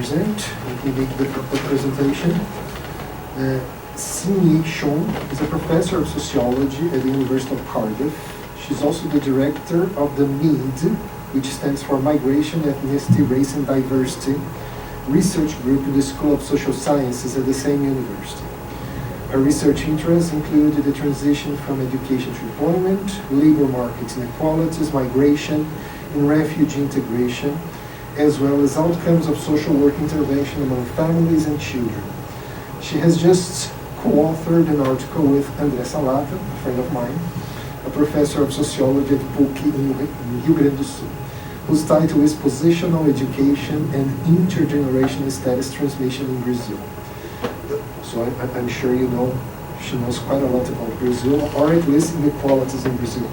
present. Let me make the presentation. Sin Yi Cheung is a professor of sociology at the University of Cardiff. She's also the director of the MEAD, which stands for Migration, Ethnicity, Race and Diversity, research group in the School of Social Sciences at the same university. Her research interests include the transition from education to employment, labor market inequalities, migration, and refugee integration, as well as outcomes of social work intervention among families and children. She has just co-authored an article with André Salata, a friend of mine, a professor of sociology at PUC in Rio Grande do Sul, whose title is Positional Education and Intergenerational Status Transmission in Brazil. So I'm sure you know, she knows quite a lot about Brazil, or at least inequalities in Brazil.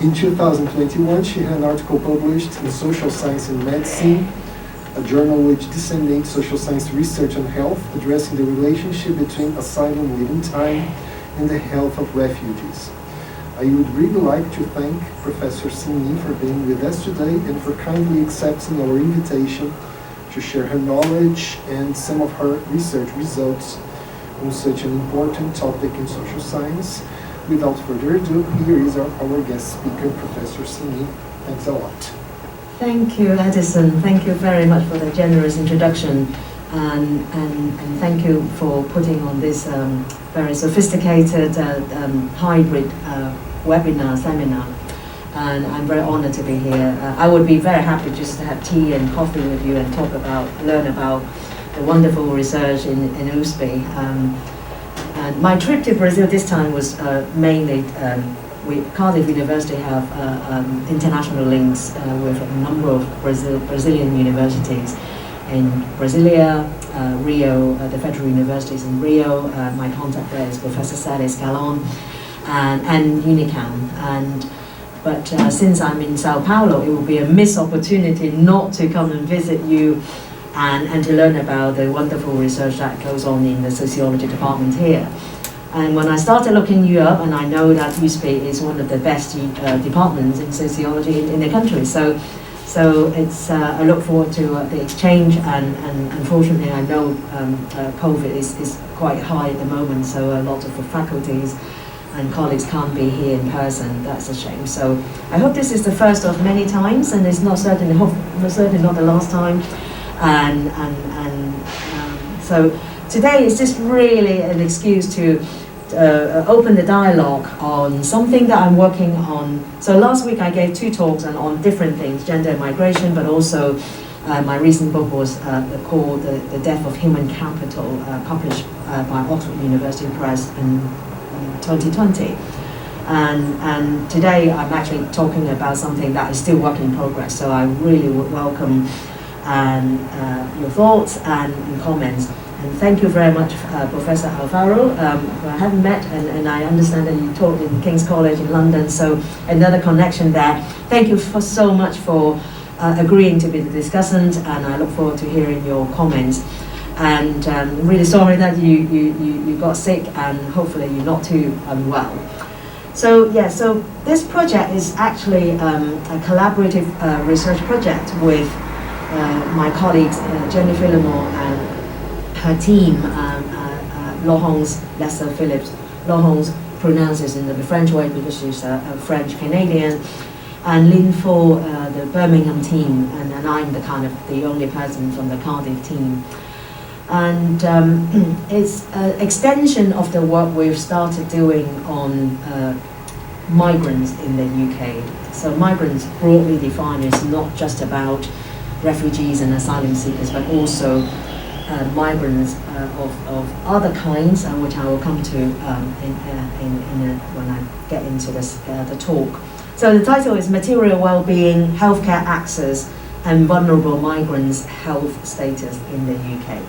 In 2021, she had an article published in Social Science and Medicine, a journal which disseminates social science research on health, addressing the relationship between asylum waiting time and the health of refugees. I would really like to thank Professor Sin Yi for being with us today and for kindly accepting our invitation to share her knowledge and some of her research results on such an important topic in social science. Without further ado, here is our guest speaker, Professor Sin Yi. Thanks a lot. Thank you, Edison. Thank you very much for the generous introduction, and thank you for putting on this very sophisticated hybrid webinar seminar. And I'm very honored to be here. I would be very happy just to have tea and coffee with you and learn about the wonderful research in USP. And my trip to Brazil this time was mainly, Cardiff University have international links with a number of Brazilian universities in Brasilia, Rio, the federal universities in Rio. My contact there is Professor Celis Galon and Unicam. But since I'm in Sao Paulo, it will be a missed opportunity not to come and visit you and to learn about the wonderful research that goes on in the sociology department here. And when I started looking you up, and I know that USP is one of the best departments in sociology in the country, so it's I look forward to the exchange. And unfortunately, I know COVID is quite high at the moment, so a lot of the faculties and colleagues can't be here in person. That's a shame. So I hope this is the first of many times, and it's certainly not the last time. So today is just really an excuse to open the dialogue on something that I'm working on. So last week I gave 2 talks on different things, gender and migration, but also my recent book was called The Death of Human Capital, published by Oxford University Press in 2020. And today I'm actually talking about something that is still work in progress. So I really would welcome your thoughts and comments. And thank you very much, Professor Alvaro. I haven't met, and I understand that you taught in King's College in London, so another connection there. Thank you so much for agreeing to be the discussant, and I look forward to hearing your comments. And I'm really sorry that you got sick, and hopefully you're not too unwell. So this project is actually a collaborative research project with my colleagues, Jenny Phillimore and her team, Laurence Lesser-Phillips. Laurence pronounces in the French way because she's a French-Canadian, and Lin Fo, the Birmingham team, and I'm the only person from the Cardiff team. And it's an extension of the work we've started doing on migrants in the UK. So migrants, broadly defined, is not just about refugees and asylum seekers, but also migrants of other kinds, which I will come to when I get into the talk. So the title is Material Wellbeing, Healthcare Access and Vulnerable Migrants' Health Status in the UK.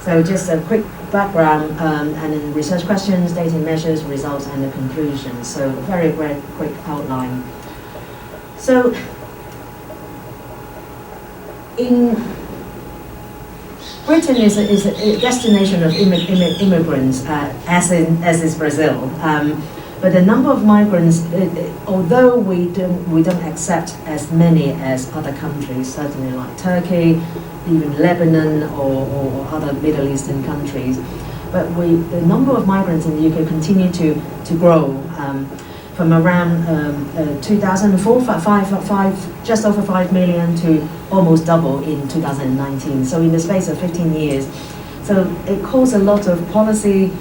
So just a quick background, and then research questions, data measures, results, and the conclusions. So a very, very quick outline. So in Britain is a destination of immigrants, as is Brazil. But the number of migrants, although we don't accept as many as other countries, certainly like Turkey, even Lebanon or other Middle Eastern countries, but the number of migrants in the UK continue to grow from around 2004, just over 5 million to almost double in 2019. So in the space of 15 years. So it caused a lot of policy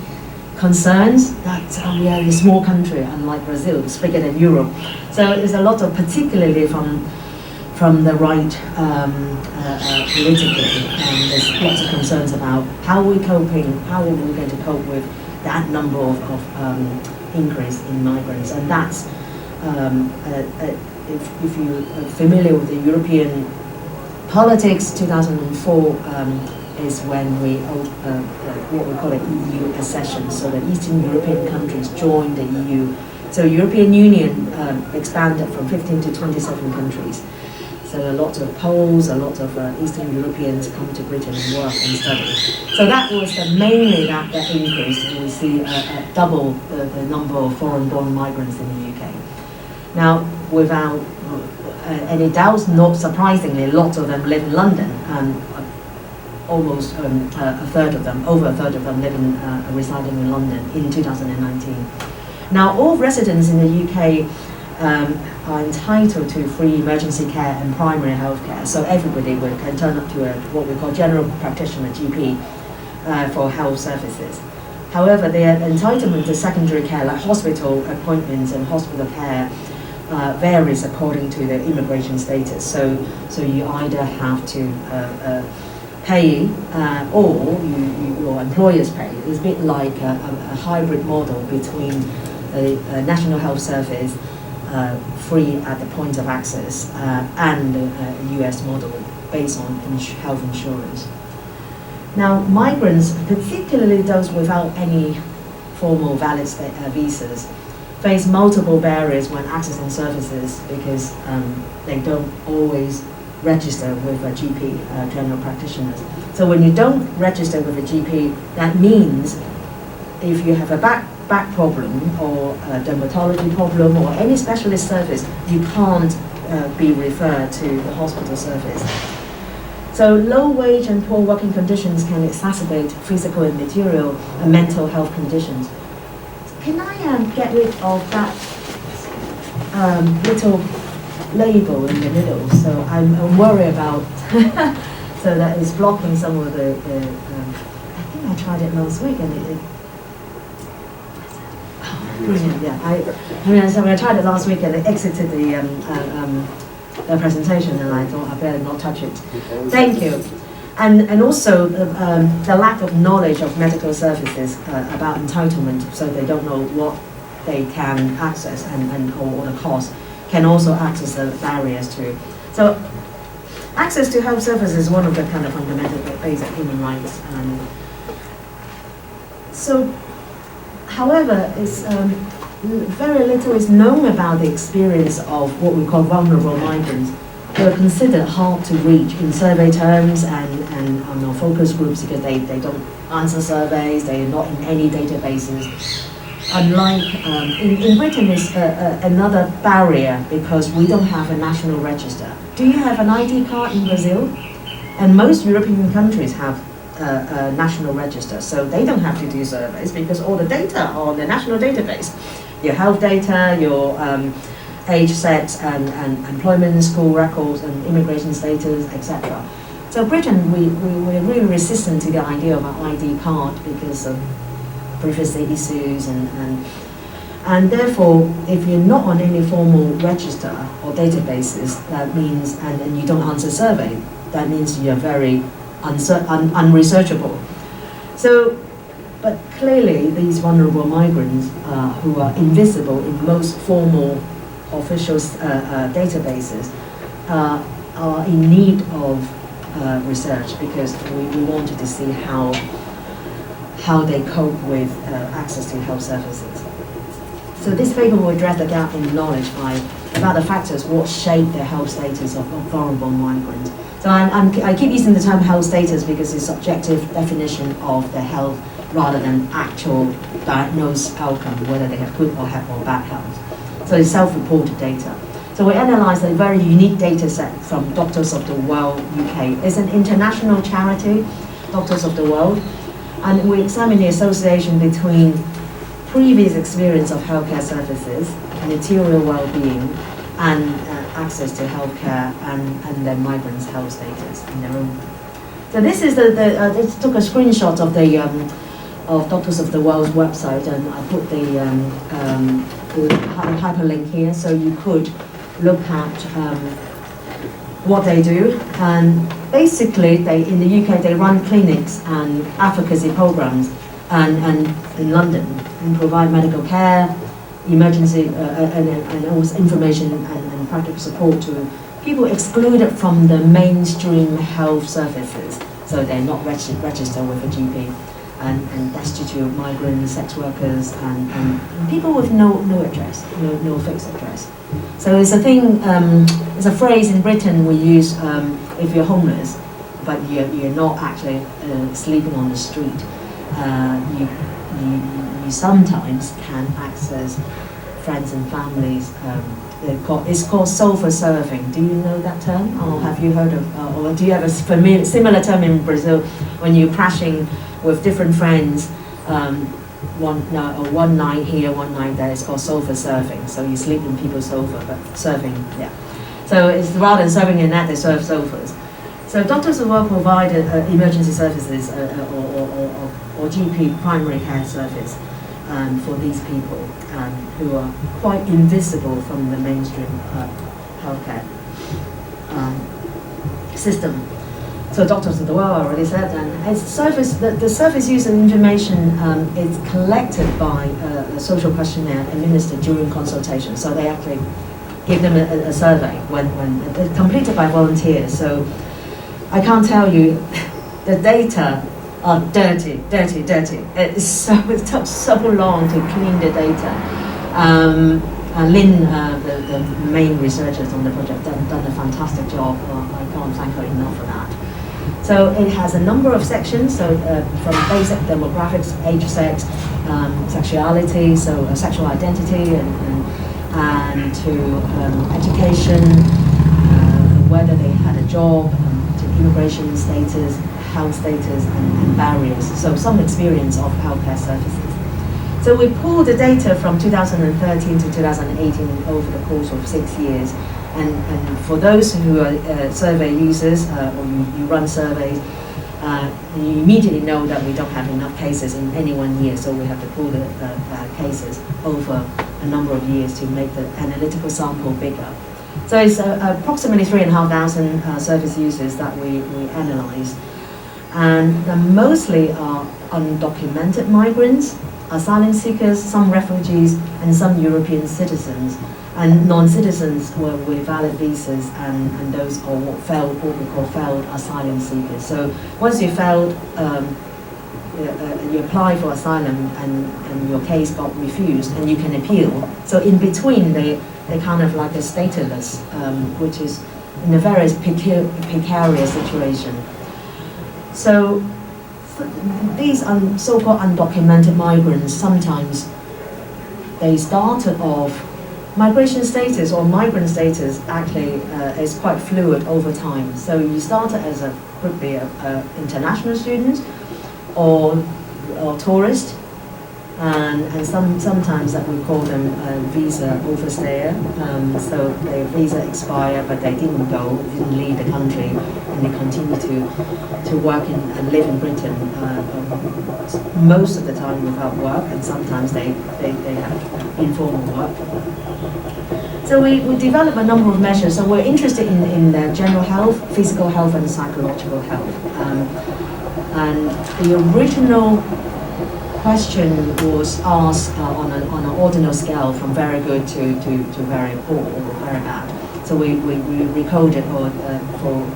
concerns that we are a small country, unlike Brazil, it's bigger than Europe. So there's a lot of, particularly from the right politically, there's lots of concerns about how are we going to cope with that number of increase in migrants. And that's, if you're familiar with the European politics, 2004 is when what we call an EU accession. So the Eastern European countries joined the EU. So European Union expanded from 15 to 27 countries. So a lot of Poles, a lot of Eastern Europeans come to Britain and work and study. So that was mainly that increase, and we see double the number of foreign-born migrants in the UK. Now, without any doubts, not surprisingly, a lot of them live in London. Almost a third of them, over a third of them residing in London in 2019. Now, all residents in the UK are entitled to free emergency care and primary health care. So everybody can turn up to what we call general practitioner, GP, for health services. However, their entitlement to secondary care, like hospital appointments and hospital care, varies according to the immigration status. So you either have to pay or your employers pay. It's a bit like a hybrid model between a National Health Service free at the point of access and a US model based on health insurance. Now, migrants, particularly those without any formal valid visas, face multiple barriers when accessing services because they don't always register with a GP, general practitioners. So when you don't register with a GP, that means if you have a back problem or a dermatology problem or any specialist service, you can't be referred to the hospital service. So low wage and poor working conditions can exacerbate physical and material and mental health conditions. Can I get rid of that little label in the middle? So I'm worried about so that is blocking some of the I think I tried it last week and it brilliant, yeah. So I tried it last week and it exited the presentation, and I thought I better not touch it. Thank you. And also the lack of knowledge of medical services about entitlement, so they don't know what they can access and or the cost, can also act as barriers to. So access to health services is one of the kind of fundamental basic human rights. However, it's very little is known about the experience of what we call vulnerable migrants, who are considered hard to reach in survey terms and focus groups because they don't answer surveys, they are not in any databases. Unlike in Britain is another barrier because we don't have a national register. Do you have an ID card in Brazil? And most European countries have a national register, so they don't have to do surveys because all the data are on the national database. Your health data, your age, sex, and employment, school records, and immigration status, etc. So Britain, we're really resistant to the idea of an ID card because of privacy issues and therefore, if you're not on any formal register or databases, that means, and you don't answer survey, that means you're very unresearchable. So, but clearly these vulnerable migrants who are invisible in most formal official databases are in need of research because we wanted to see how they cope with access to health services. So this paper will address the gap in knowledge about the factors what shape the health status of vulnerable migrants. So I keep using the term health status because it's subjective definition of the health rather than actual diagnosed outcome, whether they have good or bad health. So it's self-reported data. So we analysed a very unique data set from Doctors of the World UK. It's an international charity, Doctors of the World, and we examined the association between previous experience of healthcare services, material well-being, and access to healthcare and the migrants' health status in their own. So this is this took a screenshot of the of Doctors of the World's website, and I put the hyperlink here, so you could look at what they do. And basically, in the UK, they run clinics and advocacy programs, and in London, and provide medical care, emergency, and also information and practical support to people excluded from the mainstream health services. So they're not registered with a GP, and destitute migrants, sex workers, and people with no address, no fixed address. So it's a thing, it's a phrase in Britain we use if you're homeless, but you're not actually sleeping on the street. You sometimes can access friends and families. It's called sofa serving. Do you know that term, or have you heard of, or do you have a similar term in Brazil when you're crashing with different friends? One night here, one night there. It's called sofa serving. So you sleep on people's sofa, but serving, yeah. So it's rather than serving a net, they serve sofas. So Doctors of the World provide emergency services or GP primary care service for these people who are quite invisible from the mainstream healthcare system. So Doctors of the World, I already said, and it's the service user information is collected by a social questionnaire administered during consultation. So they actually give them a survey when it's completed by volunteers. So I can't tell you, the data are dirty. It took so long to clean the data. Lynn, the main researchers on the project, done a fantastic job. I can't thank her enough for that. So it has a number of sections, so from basic demographics, age, sex, sexuality, so sexual identity, and to education, whether they had a job, to immigration status, health status, and barriers. So some experience of healthcare services. So we pulled the data from 2013 to 2018 over the course of 6 years. And for those who are survey users, or you run surveys, you immediately know that we don't have enough cases in any 1 year, so we have to pull the cases over a number of years to make the analytical sample bigger. So it's approximately 3,500 service users that we analyze. And mostly are undocumented migrants, asylum seekers, some refugees, and some European citizens. And non-citizens were with valid visas, and those are what we call failed asylum seekers. So once you failed, you apply for asylum and your case got refused, and you can appeal. So in between, they kind of like a stateless, which is in a very precarious situation. So these so-called undocumented migrants, sometimes they started off, migration status or migrant status actually is quite fluid over time. So you started as could be international students or tourist, and sometimes that we call them visa overstayer. So their visa expired, but they didn't leave the country, and they continue to work and live in Britain most of the time without work, and sometimes they have informal work. So we develop a number of measures. So we're interested in their general health, physical health, and psychological health. And the original question was asked on an ordinal scale from very good to very poor or very bad. So we recoded, or for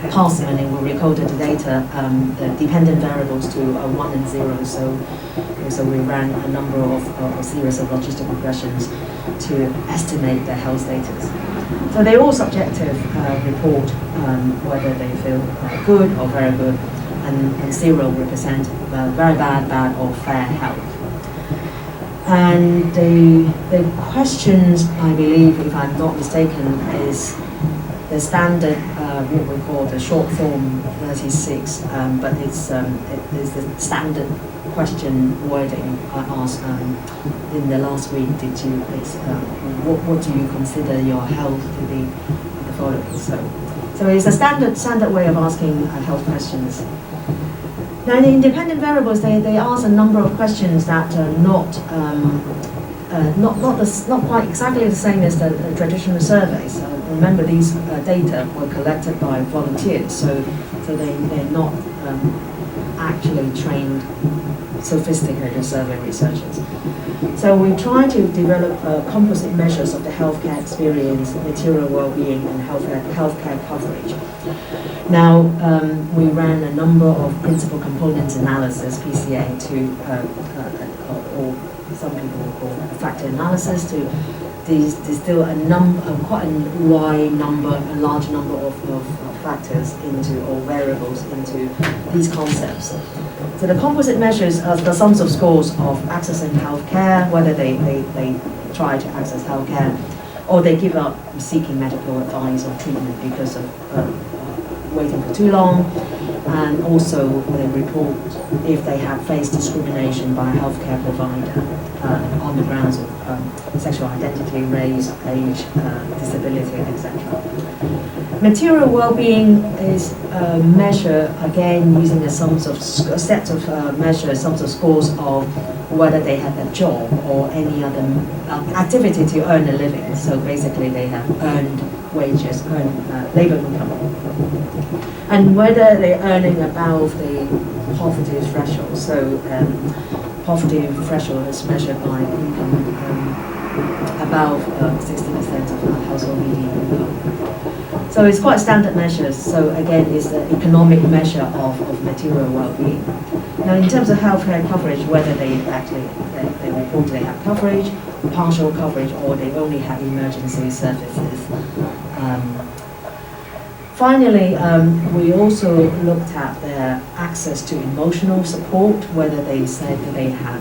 Parsimony, we recoded the data, the dependent variables to 1 and 0. So we ran a number of a series of logistic regressions to estimate their health status. So they're all subjective report whether they feel good or very good. and 0 represent very bad or fair health. And the questions, I believe, if I'm not mistaken, is the standard, what we call the short form 36, but it's the standard question wording I asked in the last week. What do you consider your health to be the following? So it's a standard way of asking health questions. Now, in the independent variables, they ask a number of questions that are not quite exactly the same as the traditional surveys. Remember, these data were collected by volunteers, so they're not actually trained, sophisticated survey researchers. So we try to develop composite measures of the healthcare experience, material well-being, and healthcare coverage. Now, we ran a number of principal components analysis, PCA, or some people will call factor analysis, to distill quite a large number of factors into, or variables into these concepts. So the composite measures are the sums of scores of accessing healthcare, whether they try to access healthcare, or they give up seeking medical advice or treatment because of waiting for too long, and also they report if they have faced discrimination by a healthcare provider on the grounds of sexual identity, race, age, disability, etc. Material well-being is a measure, again, using a set of measures, sums of scores of whether they have a job or any other activity to earn a living. So basically they have earned wages, earned labor income. And whether they're earning above the poverty threshold. So poverty threshold is measured by income above 60% of household median income. So it's quite standard measures. So again, it's the economic measure of material well-being. Now, in terms of healthcare coverage, whether they report they have coverage, partial coverage, or they only have emergency services. Finally, we also looked at their access to emotional support, whether they said that they had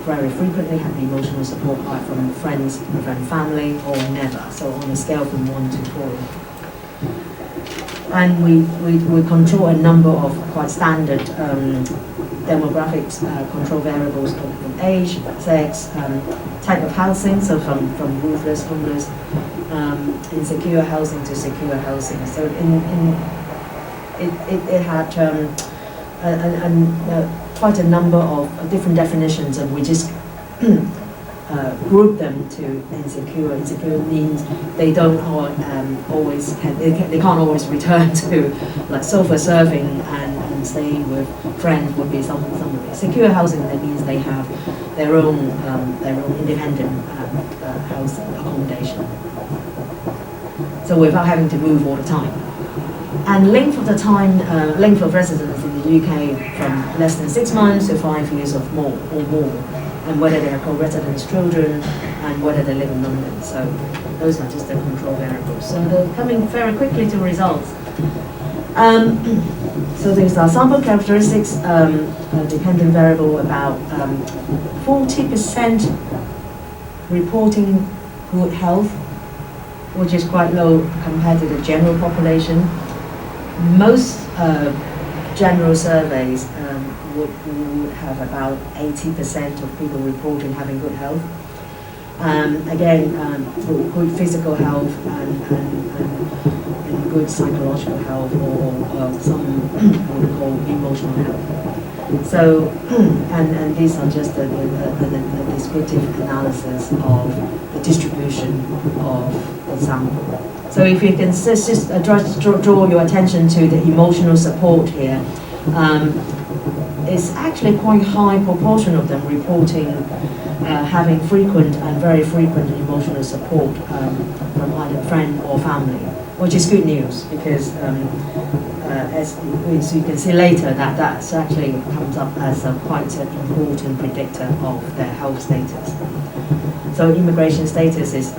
very frequently had emotional support from friends and family, or never. So on a scale from 1 to 4. And we control a number of quite standard demographics control variables from age, sex, type of housing, so from roofless, homeless, insecure housing to secure housing. So it had quite a number of different definitions, and we just group them to insecure. Insecure means they don't they can't always return to like sofa surfing and staying with friends would be some of it. Secure housing, that means they have their own independent housing accommodation. So without having to move all the time. And length of residence in the UK from less than 6 months to 5 years or more. And whether they have co-residence children, and whether they live in London. So those are just the control variables. So they're coming very quickly to results. So these are sample characteristics, dependent variable about 40% reporting good health, which is quite low compared to the general population. Most general surveys would have about 80% of people reporting having good health. Again, good physical health and good psychological health, or some what we call emotional health. So, and these are just the descriptive analysis of the distribution of the sample. So if you can just draw your attention to the emotional support here, it's actually quite high proportion of them reporting having frequent and very frequent emotional support from either friend or family, which is good news because as you can see later, that actually comes up as a quite an important predictor of their health status. So immigration status is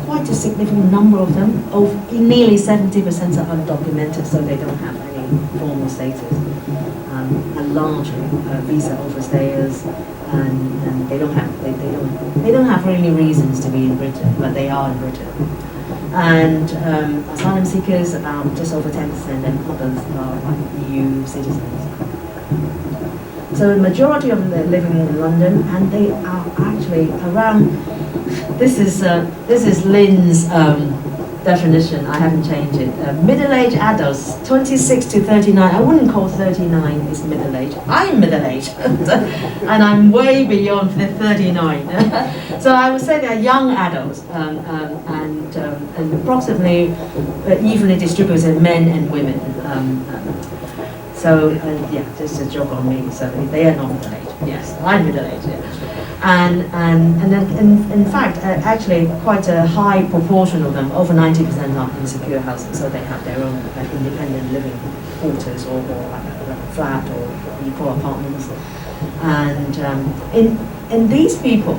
quite a significant number of them. Nearly 70% are undocumented, so they don't have any formal status, and largely visa overstayers, and they don't have really reasons to be in Britain, but they are in Britain. And asylum seekers, about just over 10%, and others are like EU citizens. So the majority of them are living in London, and they are actually around. This is Lynn's definition. I haven't changed it. Middle-aged adults, 26 to 39. I wouldn't call 39 is middle-aged. I'm middle-aged, and I'm way beyond the 39. So I would say they're young adults, and approximately evenly distributed men and women. So yeah, just a joke on me. So they are not middle-aged. Yes, I'm middle-aged. Yeah. And then in fact, actually quite a high proportion of them, over 90%, are in secure housing. So they have their own independent living quarters or like a flat or equal apartments. And in these people,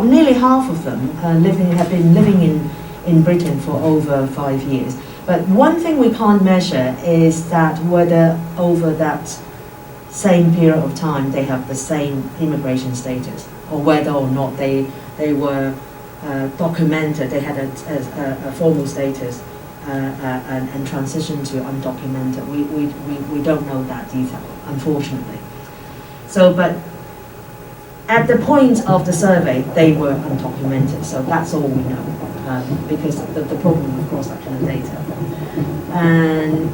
nearly half of them have been living in Britain for over 5 years. But one thing we can't measure is that whether over that same period of time they have the same immigration status, or whether or not they were documented, they had a formal status and transitioned to undocumented. We don't know that detail, unfortunately. So, but at the point of the survey, they were undocumented, so that's all we know, because the problem of cross-section of data. And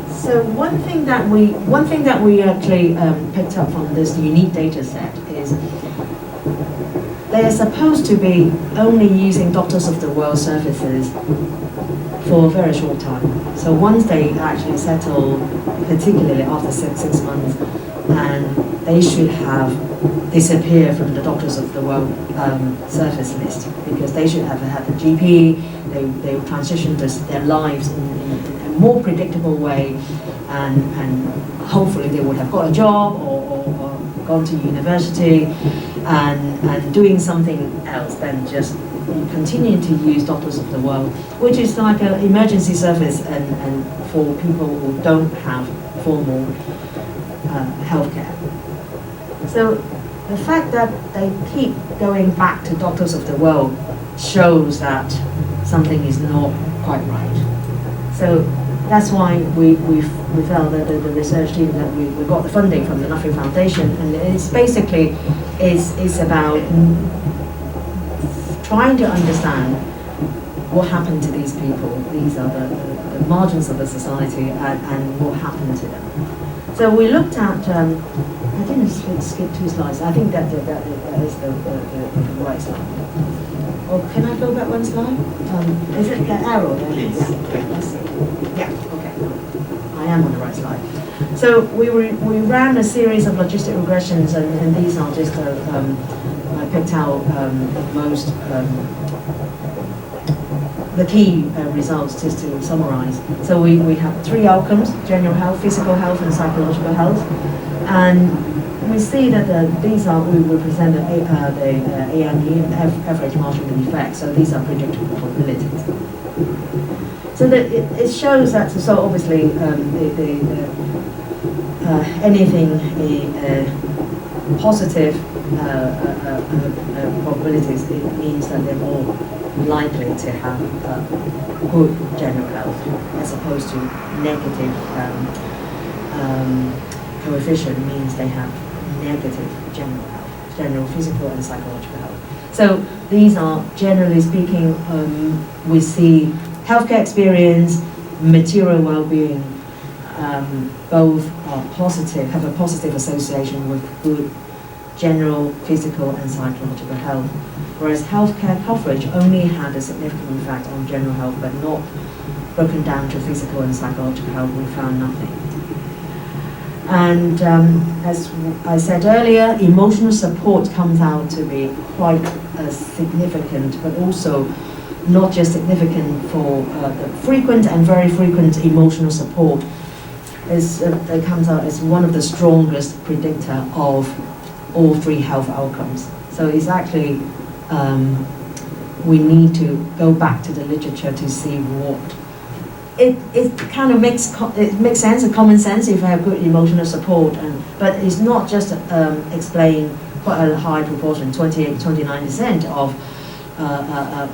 so one thing that we actually picked up from this unique data set is they are supposed to be only using Doctors of the World services for a very short time. So once they actually settle, particularly after six months, and they should have disappeared from the Doctors of the World service list, because they should have had a GP, they will transition their lives in a more predictable way, and hopefully they would have got a job or gone to university and doing something else than just continuing to use Doctors of the World, which is like an emergency service and for people who don't have formal healthcare. So the fact that they keep going back to Doctors of the World shows that something is not quite right. So that's why we felt that the research team that we got the funding from the Nothing Foundation, and it's basically is about trying to understand what happened to these people. These are the margins of the society, and what happened to them. So we looked at, I didn't skip 2 slides, I think that is the right slide. Or can I go back 1 slide? Is it the arrow there? Yes. Yeah, let's see. Yeah, okay. I am on the right slide. So we ran a series of logistic regressions, and these are just, I picked out most, the key results just to summarize. So we have 3 outcomes: general health, physical health, and psychological health. And we see that these are, we represent the AME, average marginal effect, so these are predictable probabilities. So that it shows that, so obviously anything positive probabilities, it means that they're more likely to have good general health, as opposed to negative coefficient means they have negative general health, general physical and psychological health. So these are, generally speaking, we see healthcare experience, material well-being, both are positive, have a positive association with good general physical and psychological health, whereas healthcare coverage only had a significant effect on general health, but not broken down to physical and psychological health. We found nothing. And as I said earlier, emotional support comes out to be quite significant, but also not just significant for the frequent and very frequent emotional support. It comes out as one of the strongest predictor of all 3 health outcomes. So it's actually we need to go back to the literature to see what it kind of makes sense, a common sense if you have good emotional support, but it's not just explain quite a high proportion, 29% of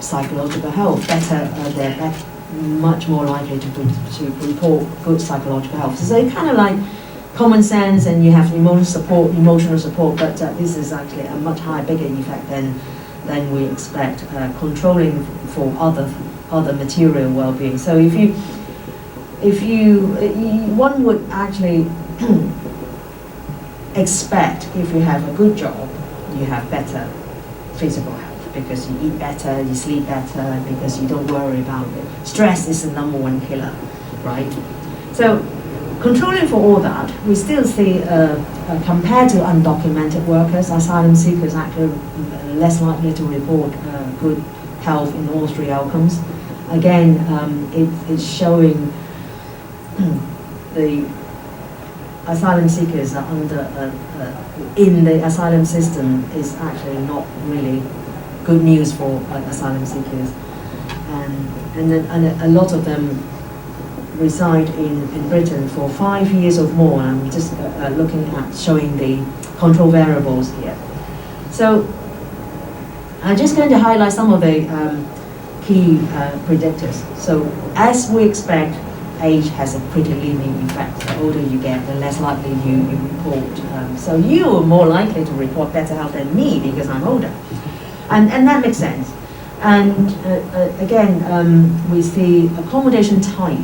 psychological health. They're much more likely to report good psychological health. So it's kind of like common sense, and you have emotional support, but this is actually a much higher, bigger effect than we expect. Controlling for other material well-being. So if you one would actually expect, if you have a good job, you have better physical health because you eat better, you sleep better, because you don't worry about it. Stress is the number one killer, right? So controlling for all that, we still see, compared to undocumented workers, asylum seekers actually less likely to report good health in all three outcomes. Again, it's showing the asylum seekers are in the asylum system is actually not really good news for asylum seekers, and a lot of them reside in Britain for 5 years or more. And I'm just looking at showing the control variables here. So I'm just going to highlight some of the key predictors. So as we expect, age has a pretty linear effect. The older you get, the less likely you report. So you are more likely to report better health than me because I'm older. And that makes sense. And again, we see accommodation type,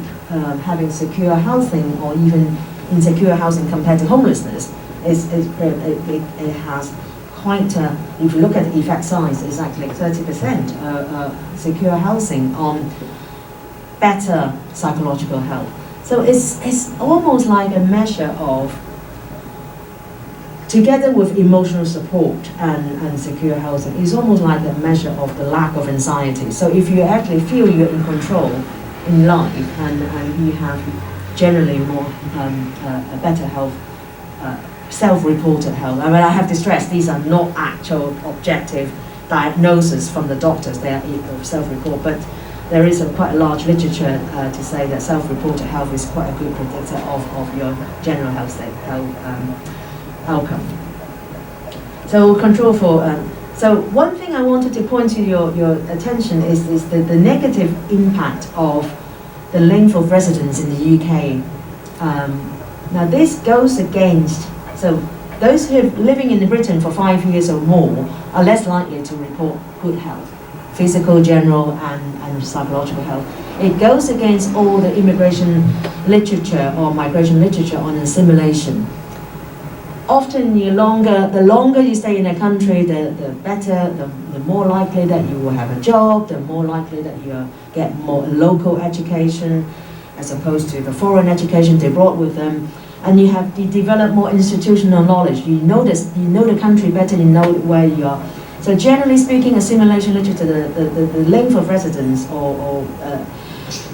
having secure housing or even insecure housing compared to homelessness, it has quite, if you look at the effect size, it's actually 30% secure housing on better psychological health. So it's almost like a measure of, together with emotional support and secure housing, it's almost like a measure of the lack of anxiety. So if you actually feel you're in control in life and you have generally more a better health, self-reported health. I mean, I have to stress, these are not actual objective diagnoses from the doctors, they are self-report, but there is quite a large literature to say that self-reported health is quite a good predictor of your general health state, outcome. So control for, so one thing I wanted to point to your attention is the negative impact of the length of residence in the UK. Now this goes against, so those who are living in Britain for 5 years or more are less likely to report good health, physical, general, and psychological health. It goes against all the immigration literature or migration literature on assimilation. Often the longer you stay in a country, the better, the more likely that you will have a job, the more likely that you get more local education as opposed to the foreign education they brought with them. And you develop more institutional knowledge. You know the country better, you know where you are. So generally speaking, assimilation literature, the length of residence or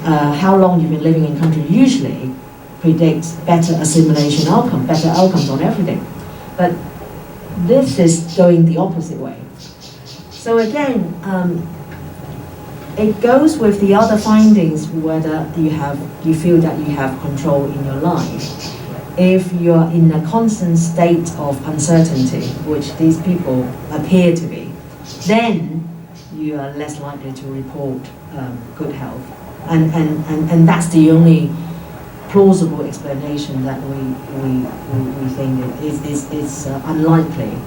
how long you've been living in country usually predicts better assimilation outcome, better outcomes on everything. But this is going the opposite way. So again, it goes with the other findings whether you feel that you have control in your life. If you're in a constant state of uncertainty, which these people appear to be, then you are less likely to report good health. And that's the only plausible explanation that we think is unlikely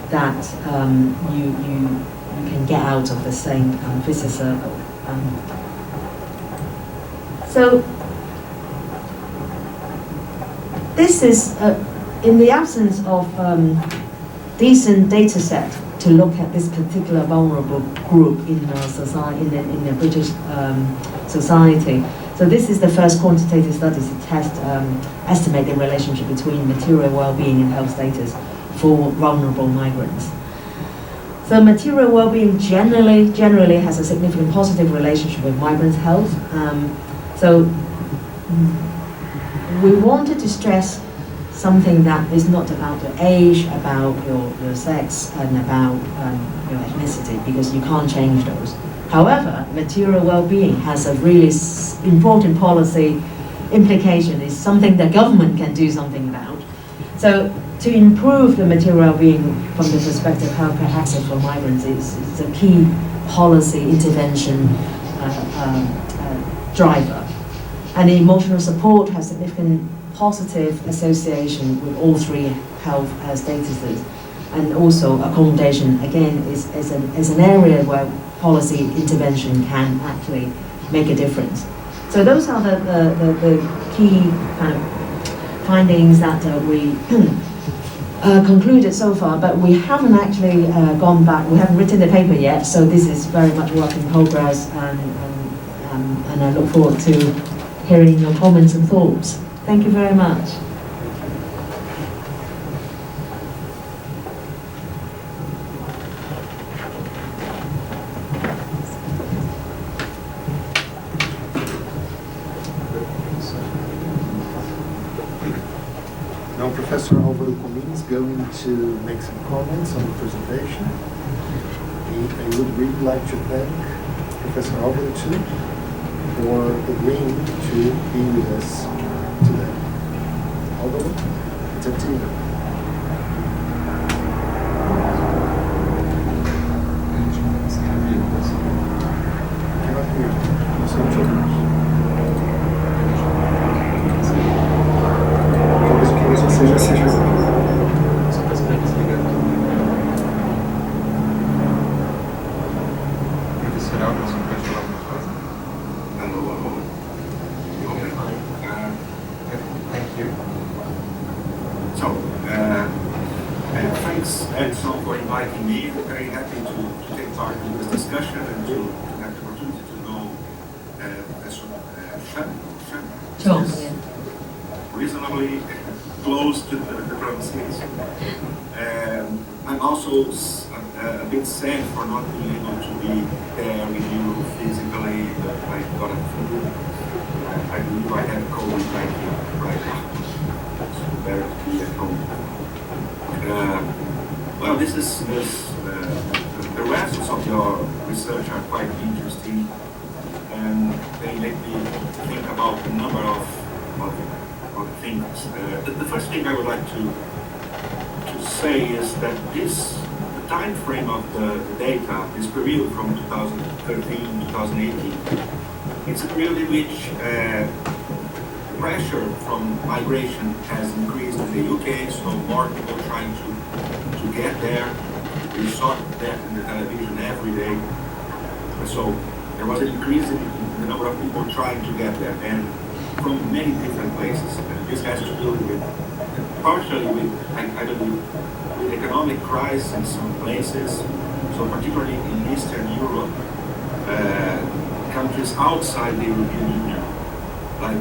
that you can get out of the same vicious circle. So this is in the absence of decent data set to look at this particular vulnerable group in society, in the British society. So this is the first quantitative study to test, estimate the relationship between material well-being and health status for vulnerable migrants. So material well-being generally has a significant positive relationship with migrants' health. So we wanted to stress something that is not about your age, about your sex, and about your ethnicity, because you can't change those. However, material well-being has a really important policy implication. It's something that government can do something about. So to improve the material well-being from the perspective of healthcare access for migrants is a key policy intervention driver. And emotional support has significant positive association with all three health statuses. And also accommodation, again, is an area where policy intervention can actually make a difference. So those are the key kind of findings that we concluded so far, but we haven't actually gone back, we haven't written the paper yet, so this is very much work in progress, and I look forward to hearing your comments and thoughts. Thank you very much. Now Professor is going to make some comments on the presentation. I would really like to thank Professor Alvaro too for agreeing to be with us today. Alvaro, it's up to you. Cannot hear you. Some children. Thanks, Edison, for inviting me. I'm very happy to take part in this discussion and to have the opportunity to know Professor Cheung is reasonably close to the pronunciation. I'm also a bit sad for not being able to be there with you physically, but I got a flu. I believe I have COVID-19 right now. It's better to be at home. Well, the results of your research are quite interesting, and they make me think about a number of things. The first thing I would like to say is that the time frame of the data, this period from 2013 to 2018, it's a period in which pressure from migration has increased in the UK, so more people trying to get there. We saw that in the television every day. So there was an increase in the number of people trying to get there, and from many different places. And this has to do with, partially with, I believe, with economic crisis in some places. So particularly in Eastern Europe, countries outside the European Union, like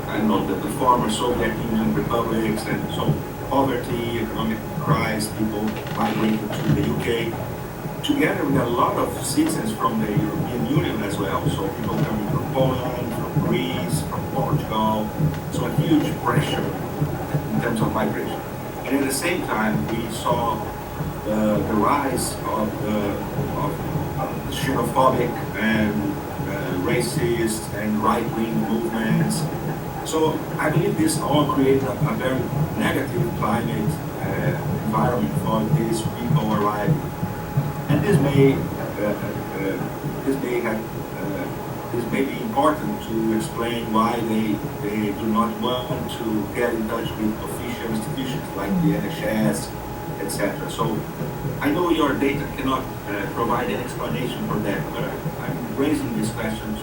I know that the former Soviet Union republics, and so poverty, economic crisis, people migrating to the UK, together with a lot of citizens from the European Union as well. So people coming from Poland, from Greece, from Portugal. So a huge pressure in terms of migration. And at the same time, we saw the rise of xenophobic and racist and right-wing movements. So I believe this all creates a very negative climate environment for these people arriving. And this may be important to explain why they do not want to get in touch with official institutions like the NHS, etc. So I know your data cannot provide an explanation for that, but I'm raising this question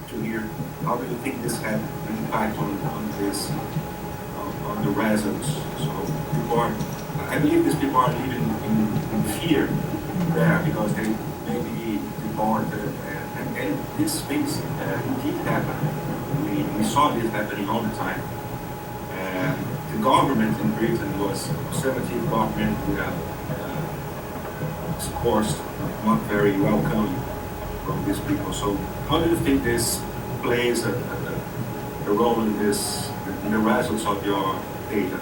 to hear how do you think this had an impact on the results. So I believe these people are living in fear there because they may be deported, and these things indeed happen. We saw this happening all the time. The government in Britain was a conservative government with of course not very welcoming from these people. So how do you think this plays a a role in this, in the results of your data.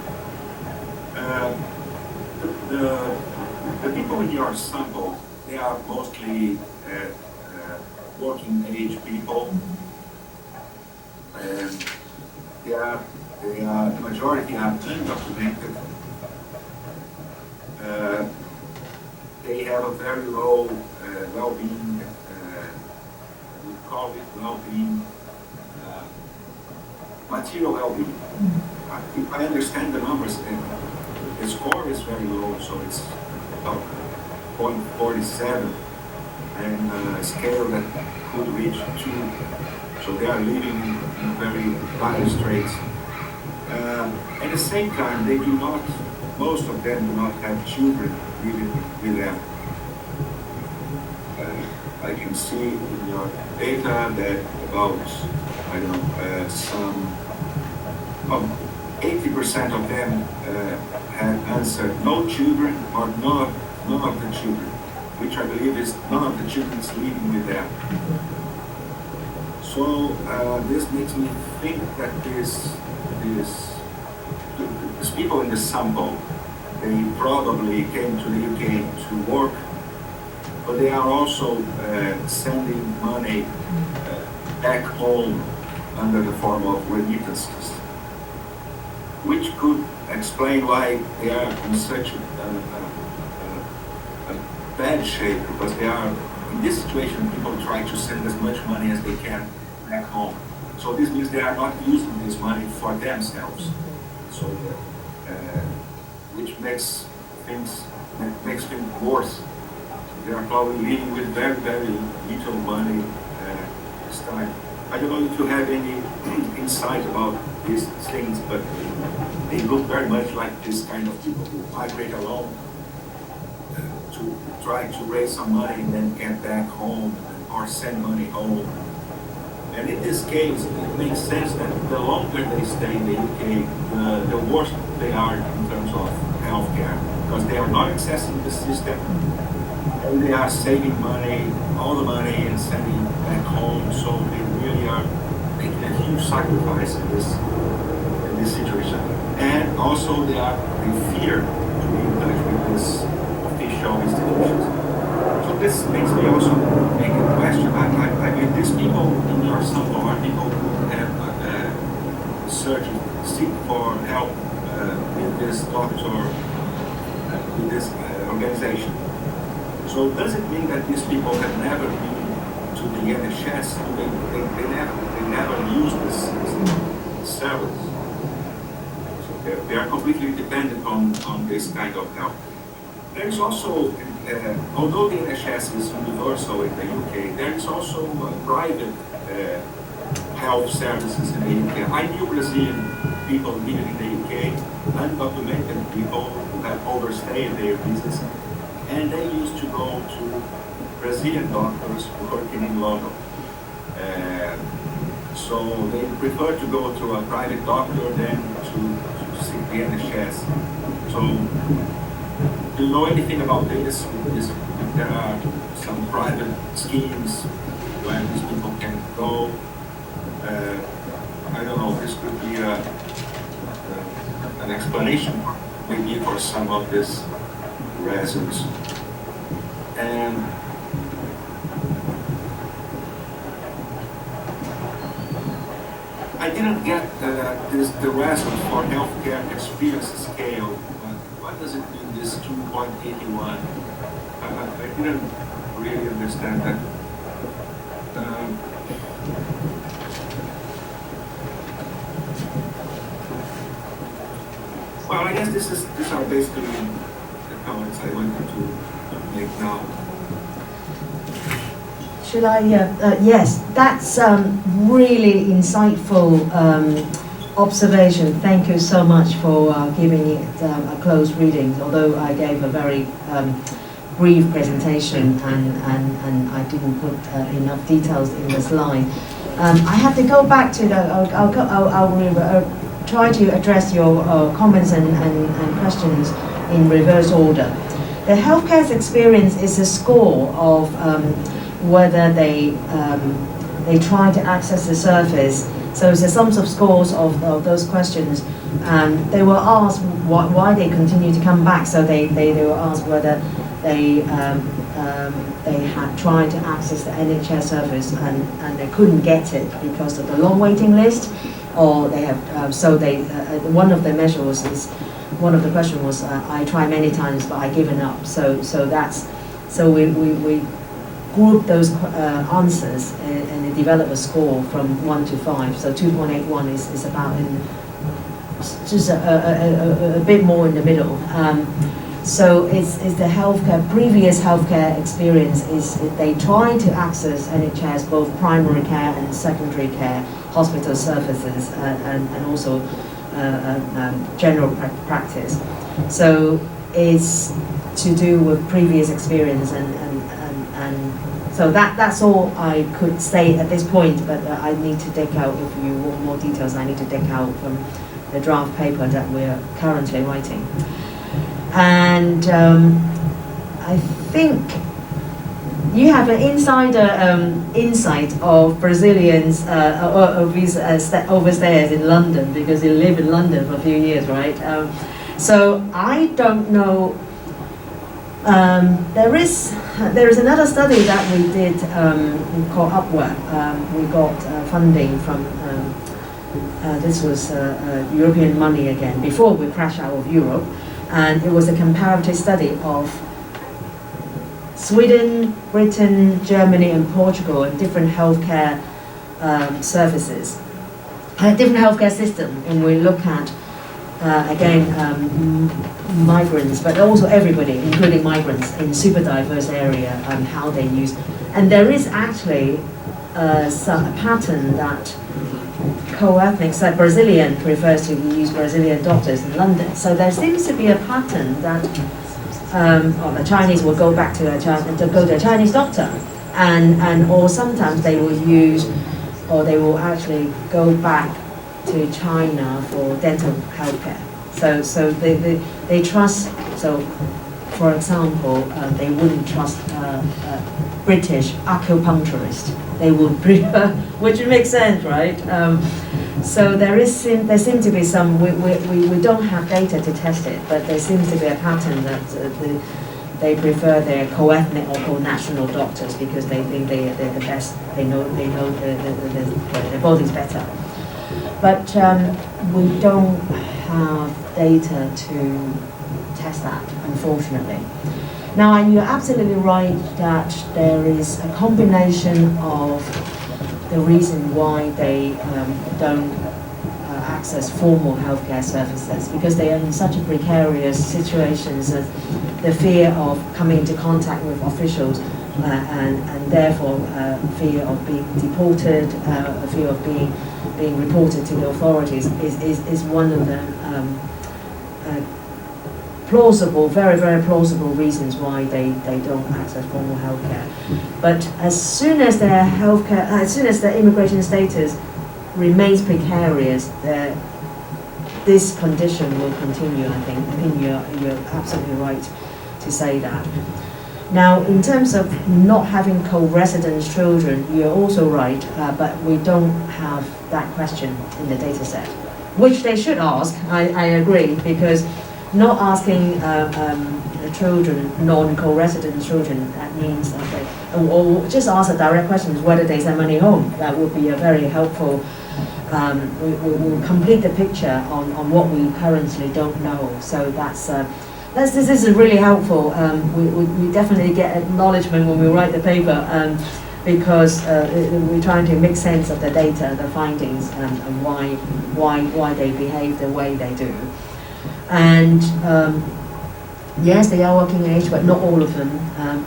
The people in your sample, they are mostly working age people. The majority are undocumented. They have a very low well-being, we call it well-being, material well-being. If I understand the numbers, the score is very low, so it's about 0.47, and a scale that could reach 2. So they are living in very dire straits. At the same time, they do not, most of them do not have children living with them. I can see in your data that about, 80% of them have answered no children or none of the children, which I believe is none of the children is living with them. So this makes me think that these people in the sample, they probably came to the UK to work, but they are also sending money back home under the form of remittances, which could explain why they are in such a bad shape, because they are, in this situation, people try to send as much money as they can back home. So this means they are not using this money for themselves. So, which makes things worse. They are probably living with very, very little money this time. I don't know if you have any insight about these things, but they look very much like this kind of people who migrate alone to try to raise some money and then get back home or send money home. And in this case, it makes sense that the longer they stay in the UK, the worse they are in terms of healthcare, because they are not accessing the system, and they are saving money, all the money, and sending it back home. So they really are making a huge sacrifice in this situation. And also they fear to be in touch with this official institutions. So this makes me also make a question. I mean, these people in your sample are people who have seek for help with this doctor, with this organization. So does it mean that these people have never been to the NHS? They never use this service. So they are completely dependent on this kind of help. There is also, although the NHS is universal in the UK, there is also private health services in the UK. I knew Brazilian people living in the UK, undocumented people who have overstayed their visas, and they used to go to Brazilian doctors working in London. So they prefer to go to a private doctor than to seek the NHS. So do you know anything about this? If there are some private schemes where these people can go? I don't know, this could be an explanation maybe for some of these reasons. And I didn't get the reasons for healthcare experience scale. What does it mean, this 2.81? I didn't really understand that. Well, I guess these are basically the comments I wanted to make now. Should I? Yes, that's really insightful observation. Thank you so much for giving it a close reading, although I gave a very brief presentation and I didn't put enough details in the slide. I have to go back to I'll try to address your comments and questions in reverse order. The healthcare experience is a score of whether they try to access the service So it's a sums of scores of those questions, and they were asked why they continue to come back. So they were asked whether they had tried to access the NHS service and they couldn't get it because of the long waiting list, or they have one of the measures is, one of the questions was I tried many times but I given up. So we group those answers and they develop a score from 1 to 5. So 2.81 is about just a bit more in the middle. So it's the previous healthcare experience is they try to access NHS, both primary care and secondary care, hospital services, and also general practice. So it's to do with previous experience and so that's all I could say at this point, but I need to dig out, if you want more details, I need to dig out from the draft paper that we're currently writing. And I think you have an insider insight of Brazilians overstayers in London, because you live in London for a few years, right? So I don't know. There is another study that we did called Upwork. We got funding from this was European money again before we crashed out of Europe, and it was a comparative study of Sweden, Britain, Germany, and Portugal and different healthcare services, different healthcare system, and we look at migrants, but also everybody, including migrants, in super diverse area and how they use. And there is actually a pattern that co-ethnics, like Brazilian, prefers to use Brazilian doctors in London. So there seems to be a pattern that the Chinese will go back to a Chinese doctor, and or sometimes they will use, or they will actually go back to China for dental healthcare. So they trust. So, for example, they wouldn't trust a British acupuncturist. They would prefer, which makes sense, right? So there seems to be some. We don't have data to test it, but there seems to be a pattern that they prefer their co-ethnic or co-national doctors because they think they're the best. They know their body's better. But we don't have data to test that, unfortunately. Now, and you're absolutely right that there is a combination of the reason why they don't access formal healthcare services, because they are in such a precarious situations of the fear of coming into contact with officials and therefore fear of being deported, fear of being reported to the authorities is one of the plausible, very, very plausible reasons why they don't access formal healthcare. But as soon as their immigration status remains precarious, this condition will continue, I think. I think you're absolutely right to say that. Now, in terms of not having co-resident children, you're also right, but we don't have that question in the data set, which they should ask, I agree, because not asking children, non-co-resident children, that means that or just ask a direct question whether they send money home. That would be a very helpful, we'll complete the picture on what we currently don't know. So this is really helpful. We definitely get acknowledgement when we write the paper because we're trying to make sense of the data, the findings, and why they behave the way they do. And yes, they are working age, but not all of them.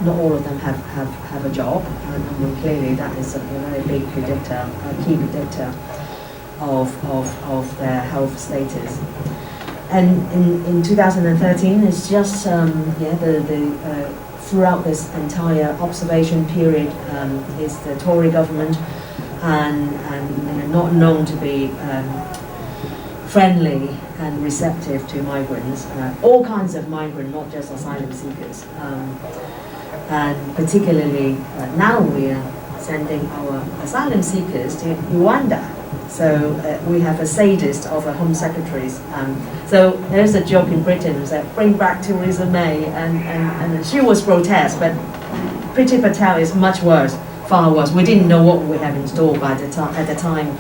Not all of them have a job, and clearly that is a very big predictor, a key predictor of their health status. And in 2013, it's just throughout this entire observation period is the Tory government and not known to be friendly and receptive to migrants, all kinds of migrants, not just asylum seekers. And particularly now we are sending our asylum seekers to Rwanda. So we have a sadist of a Home Secretaries. So there's a joke in Britain that bring back Theresa May, and she was grotesque, but Priti Patel is much worse, far worse. We didn't know what we have in store at the time.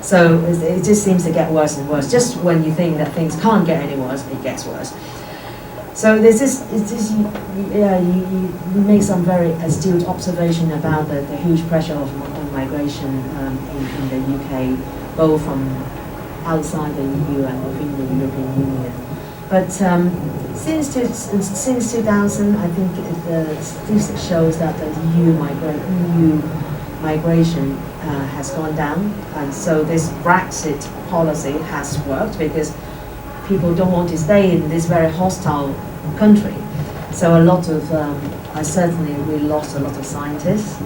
So it just seems to get worse and worse. Just when you think that things can't get any worse, it gets worse. So you make some very astute observation about the huge pressure on migration in the UK, both from outside the EU and within the European Union. But since 2000, I think statistics shows that the EU migration has gone down, and so this Brexit policy has worked because people don't want to stay in this very hostile country. So a lot of, we lost a lot of scientists.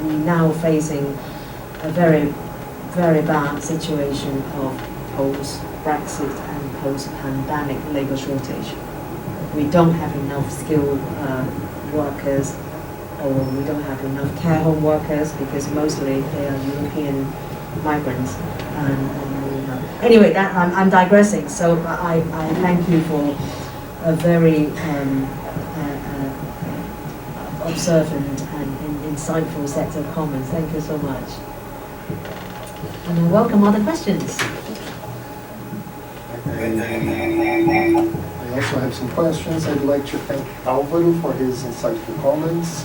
We're now facing a very, very bad situation of post-Brexit and post-pandemic labour shortage. We don't have enough skilled workers, or we don't have enough care home workers because mostly they are European migrants. Anyway, I'm digressing. So I thank you for a very observant and insightful set of comments. Thank you so much. And I welcome other questions. I also have some questions. I'd like to thank Álvaro for his insightful comments,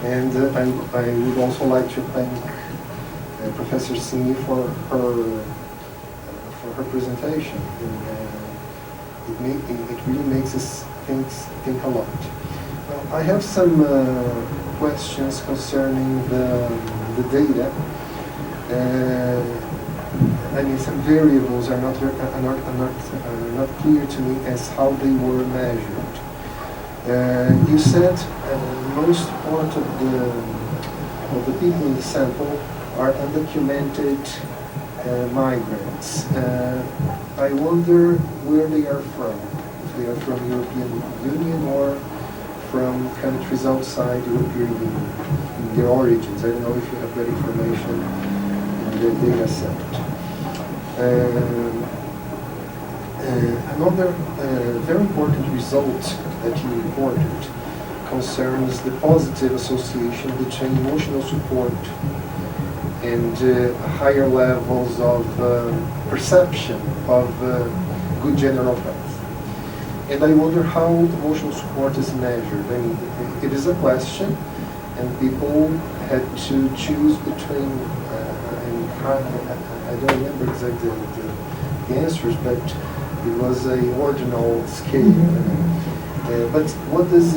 and I would also like to thank Professor Sin Yi for her presentation. It really makes us think a lot. Well, I have some questions concerning the data. Some variables are not clear to me as how they were measured. You said most part of the people in the sample are undocumented migrants. I wonder where they are from. If they are from European Union or from countries outside European Union, in their origins. I don't know if you have that information in the data set. Another very important result that you reported concerns the positive association between emotional support and higher levels of perception of good general health. And I wonder how emotional support is measured. I mean, it is a question, and people had to choose between, I don't remember exactly the answers, but it was a ordinal scale. But what does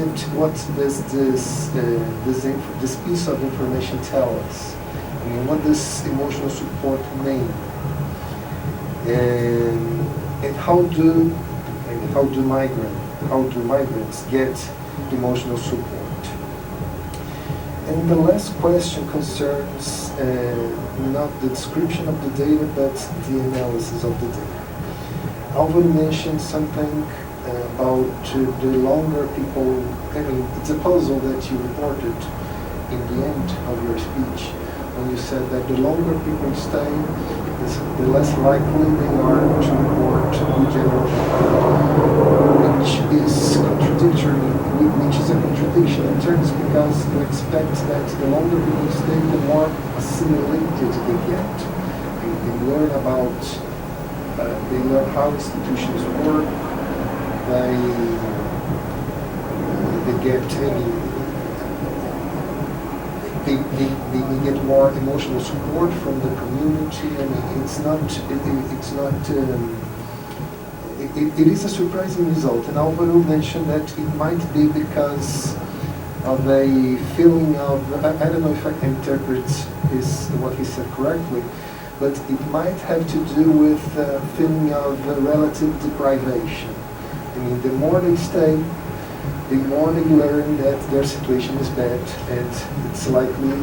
this piece of information tell us? I mean, what does emotional support mean? And how do migrants get emotional support? And the last question concerns not the description of the data, but the analysis of the data. Álvaro mentioned something about the longer people, I mean, it's a puzzle that you reported in the end of your speech, when you said that the longer people stay, the less likely they are to report good general health, which is a contradiction in terms, because you expect that the longer people stay, the more assimilated they get. They learn about, they learn how institutions work, they get more emotional support from the community. I mean, it is a surprising result. And Álvaro mentioned that it might be because of a feeling of, I don't know if I can interpret what he said correctly, but it might have to do with a feeling of relative deprivation. I mean, the more they stay, the more they learn that their situation is bad and it's likely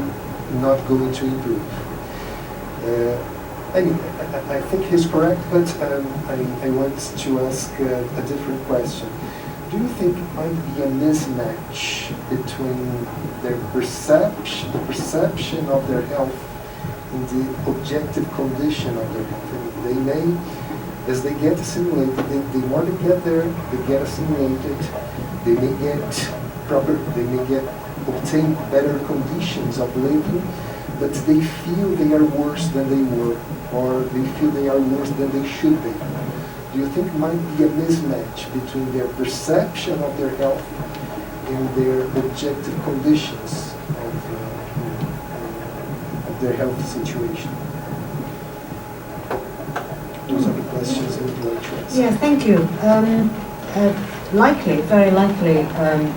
not going to improve. I think he's correct, but I want to ask a different question. Do you think it might be a mismatch between their perception of their health in the objective condition of their health. And they may, as they get assimilated, they want to get there, they get assimilated, they may obtain better conditions of living, but they feel they are worse than they were, or they feel they are worse than they should be. Do you think might be a mismatch between their perception of their health and their objective conditions of their health situation? Those are the questions I would like to ask. Yeah, thank you. Likely, very likely.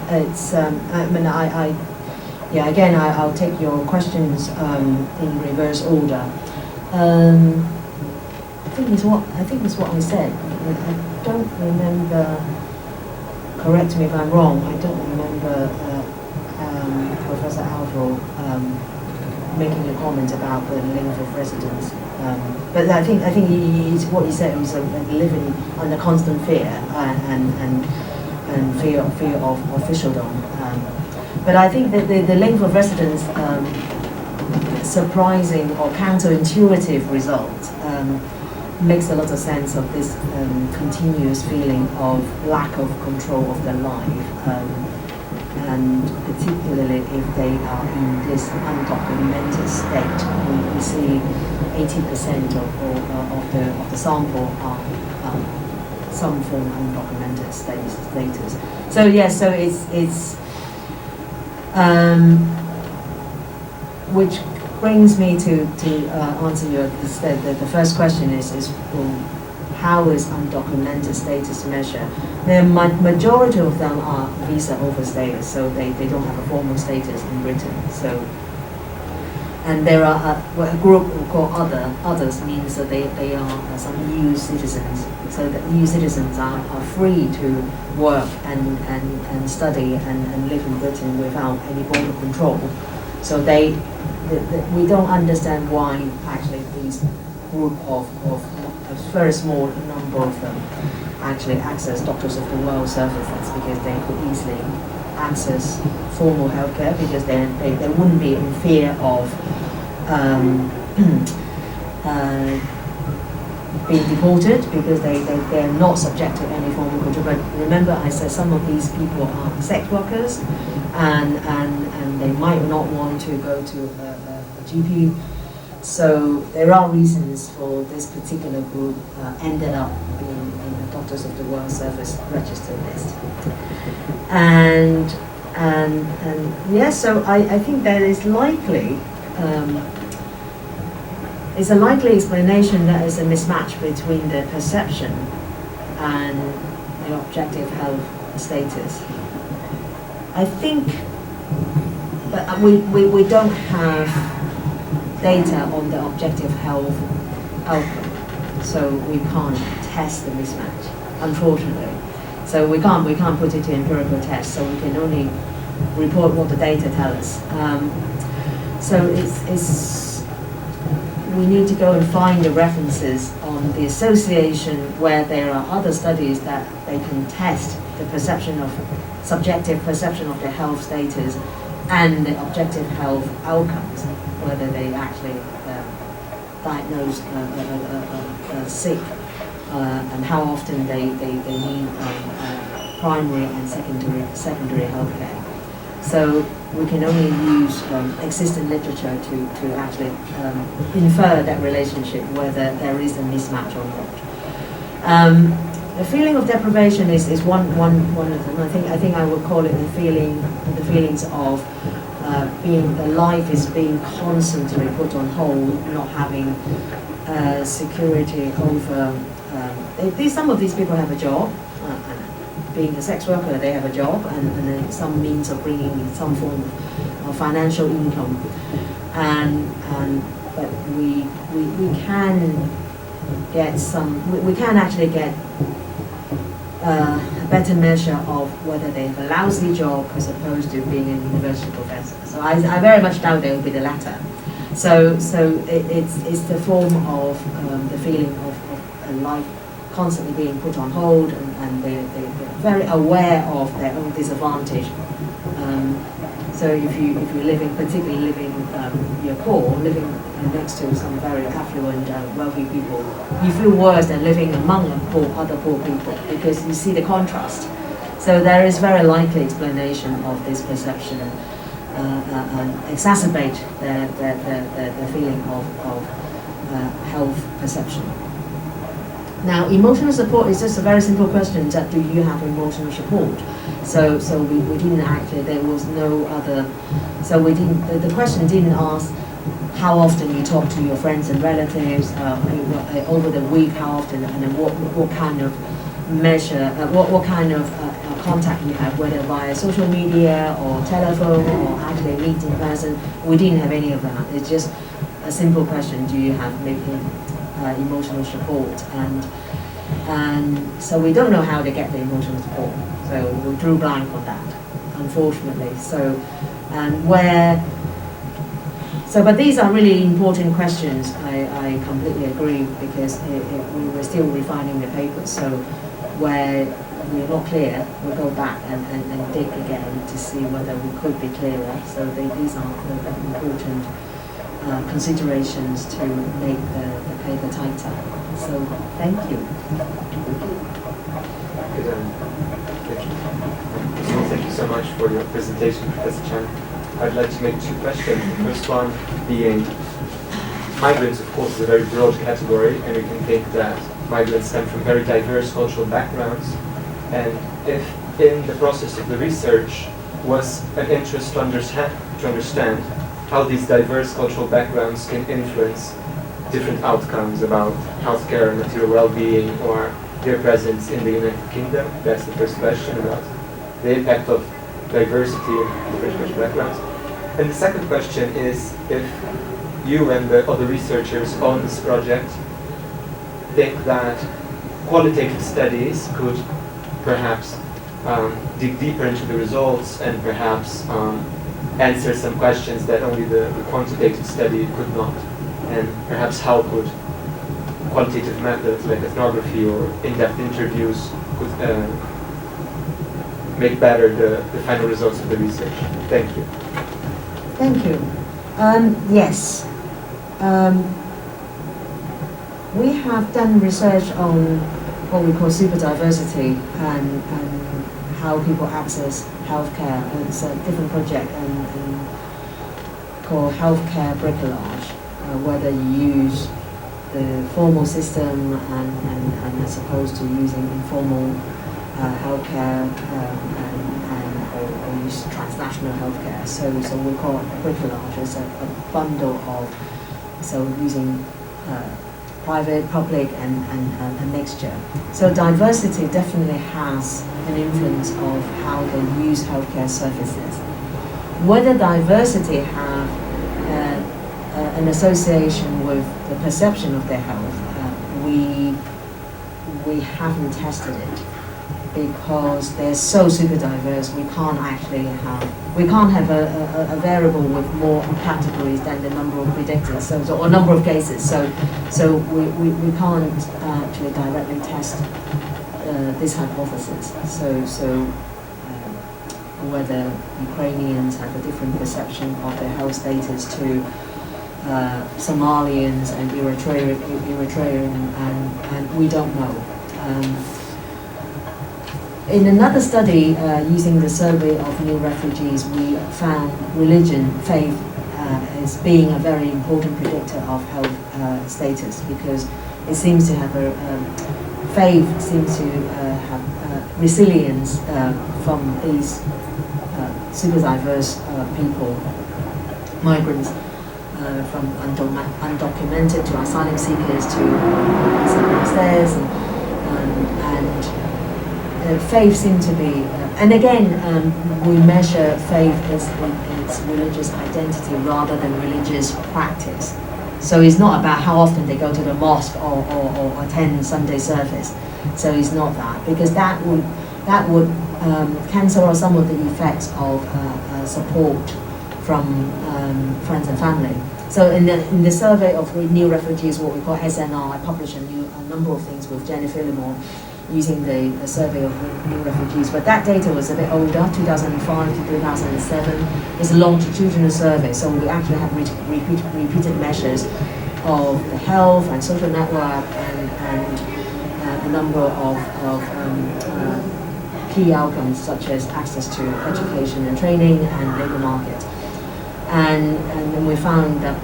It's. I'll take your questions in reverse order. I think it's what I said. I don't remember. Correct me if I'm wrong. I don't remember Professor Alvaro making a comment about the length of residence. But I think what he said was living under constant fear and fear of officialdom. But I think that the length of residence, surprising or counterintuitive result, makes a lot of sense of this continuous feeling of lack of control of their life, and particularly if they are in this undocumented state. We see 80% of the sample are some form of undocumented status. So yes, so it's which brings me to answer your the first question is well, how is undocumented status measured? The majority of them are visa overstayers, so they don't have a formal status in Britain. So, and there are a group called others means that they are some EU citizens. So that EU citizens are free to work and study and live in Britain without any border control. So we don't understand why actually these group of a very small number of them actually access Doctors of the World services, because they could easily access formal healthcare, because they wouldn't be in fear of being deported, because they're not subject to any form of control. But remember, I said some of these people are sex workers, and they might not want to go to a GP. So there are reasons for this particular group ended up being in the Doctors of the World Service registered list. And yes, so I think that is likely. It's a likely explanation that is a mismatch between the perception and the objective health status. I think, but we don't have data on the objective health outcome, so we can't test the mismatch, unfortunately. So we can't put it to empirical tests, so we can only report what the data tell us. So it's we need to go and find the references on the association where there are other studies that they can test the perception of subjective perception of their health status and the objective health outcomes, whether they actually diagnose sick and how often they need primary and secondary health care. So we can only use existing literature to actually infer that relationship, whether there is a mismatch or not. The feeling of deprivation is one of them. I think I would call it the feelings of being the life is being constantly put on hold, not having security over. Some of these people have a job. Being a sex worker, they have a job and some means of bringing in some form of financial income, but we can get we can actually get a better measure of whether they have a lousy job as opposed to being a university professor. So I very much doubt they will be the latter. So it's the form of the feeling of a life constantly being put on hold, and they're very aware of their own disadvantage. So if you're living, particularly living, you're poor, living next to some very affluent, wealthy people, you feel worse than living among other poor people, because you see the contrast. So there is very likely explanation of this perception and exacerbate the feeling of health perception. Now, emotional support is just a very simple question, that do you have emotional support? So we didn't actually, there was no other, so we didn't, the question didn't ask how often you talk to your friends and relatives over the week, how often, and then what kind of measure, what kind of contact you have, whether via social media or telephone or actually meet in person. We didn't have any of that. It's just a simple question, do you have maybe emotional support? And so we don't know how to get the emotional support. So we drew blank on that, unfortunately. But these are really important questions. I completely agree, because we were still refining the papers. So where we're not clear, we'll go back and dig again to see whether we could be clearer. So these are the important considerations to make the paper tighter. So thank you. Thank you so much for your presentation, Professor Cheung. I'd like to make two questions. The first one being, migrants, of course, is a very broad category, and we can think that migrants come from very diverse cultural backgrounds. And if in the process of the research was an interest to understand how these diverse cultural backgrounds can influence different outcomes about healthcare and material well-being, or their presence in the United Kingdom. That's the first question, about the impact of diversity in different cultural backgrounds. And the second question is, if you and the other researchers on this project think that qualitative studies could perhaps dig deeper into the results and perhaps answer some questions that only the quantitative study could not, and perhaps how could qualitative methods like ethnography or in-depth interviews could make better the final results of the research. Thank you. Thank you. Yes. We have done research on what we call super diversity and how people access healthcare. And it's a different project called healthcare bricolage, whether you use the formal system and as opposed to using informal healthcare or use transnational healthcare. So we call it bricolage as a bundle of, so using private, public, and a mixture. So diversity definitely has an influence of how they use healthcare services. Whether diversity have an association with the perception of their health, we haven't tested it, because they're so super diverse. We can't have a variable with more categories than the number of predictors, or number of cases. So we can't actually directly test this hypothesis. So whether Ukrainians have a different perception of their health status to Somalians and Eritrean, and we don't know. In another study, using the survey of new refugees, we found religion, faith, as being a very important predictor of health status, because it seems to have faith seems to have resilience from these super diverse people, migrants, from undocumented to asylum seekers to stairs, and faith seems to be, and again, we measure faith as its religious identity rather than religious practice. So it's not about how often they go to the mosque or attend Sunday service. So it's not that, because that would cancel out some of the effects of support from friends and family. So in the survey of new refugees, what we call SNR, I published a number of things with Jenny Phillimore using the survey of new refugees. But that data was a bit older, 2005 to 2007. It's a longitudinal survey, so we actually have repeated measures of the health and social network and a number of key outcomes such as access to education and training and labour market. And then we found that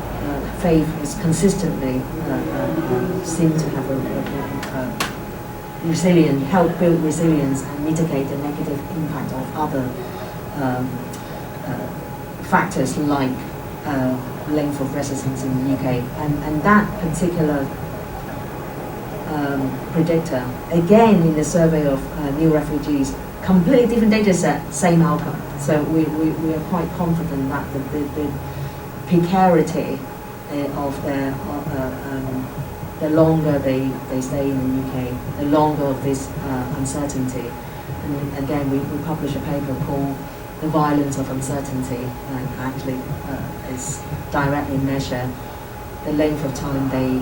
faith was consistently seemed to have a resilient, help build resilience and mitigate the negative impact of other factors like length of residence in the UK. And that particular predictor, again in the survey of new refugees, completely different data set, same outcome. So we are quite confident that the precarity of the longer they stay in the UK, the longer of this uncertainty. And again, we published a paper called The Violence of Uncertainty, and actually is directly measure the length of time they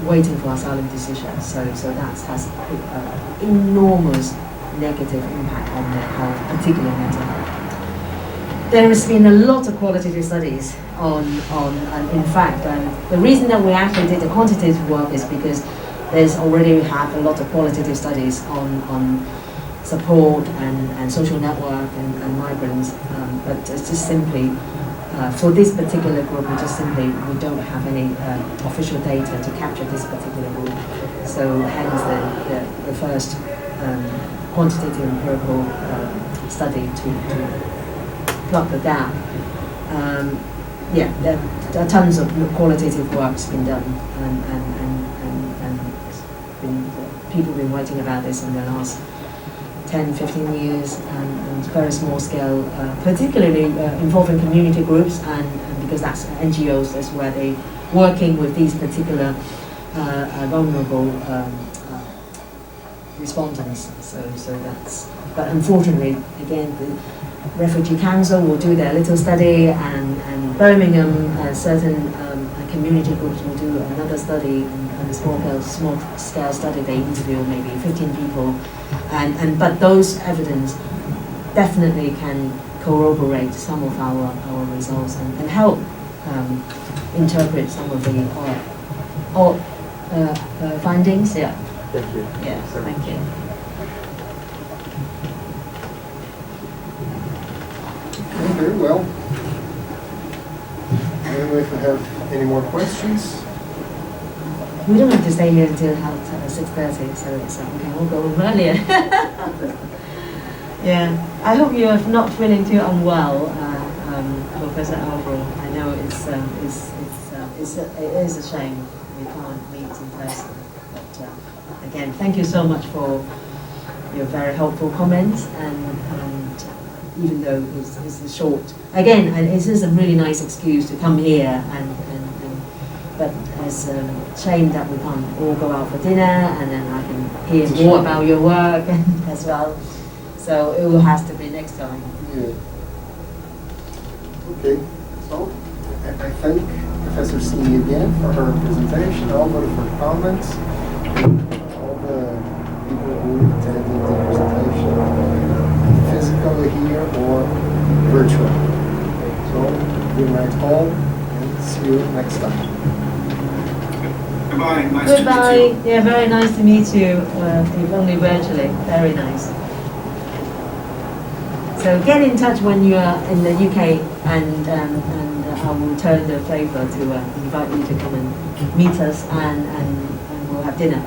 waiting for asylum decisions. So that has enormous negative impact on their health, particularly mental health. There has been a lot of qualitative studies on in fact, the reason that we actually did the quantitative work is because there's already have a lot of qualitative studies on support and social network and migrants, but it's just simply for this particular group, we don't have any official data to capture this particular group. So hence the first quantitative empirical study to plug the gap. There are tons of qualitative work's been done, and people have been writing about this in the last 10, 15 years, and very small scale, particularly involving community groups, and because that's NGOs, that's where they're working with these particular vulnerable respondents. So that's, but unfortunately, again, the Refugee Council will do their little study, and Birmingham, certain community groups will do another study, and a small scale study, they interview maybe 15 people, but those evidence definitely can corroborate some of our results and help interpret some of the findings. Yeah. Thank you. Yeah. Thank you. Very well. I don't know if we have any more questions. We don't have to stay here until 6:30, so it's okay. We'll go earlier. Yeah, I hope you are not feeling too unwell, Professor Alvaro. I know it is a shame we can't meet in person. But again, thank you so much for your very helpful comments, and even though it's a short, again, and it is a really nice excuse to come here, but it's a shame that we can't all go out for dinner, and then I can hear more about your work as well. So it will have to be next time. Yeah. Okay. So I thank Professor Sin Yi again for her presentation, all of her comments, all the people who attended the presentation, physically here or virtual. So good night all, and see you next time. Goodbye. Nice Goodbye. to meet you. Yeah, very nice to meet you, if only virtually. Very nice. So get in touch when you are in the UK, and I will turn the favour to invite you to come and meet us, and we'll have dinner.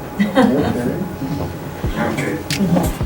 Okay. Okay.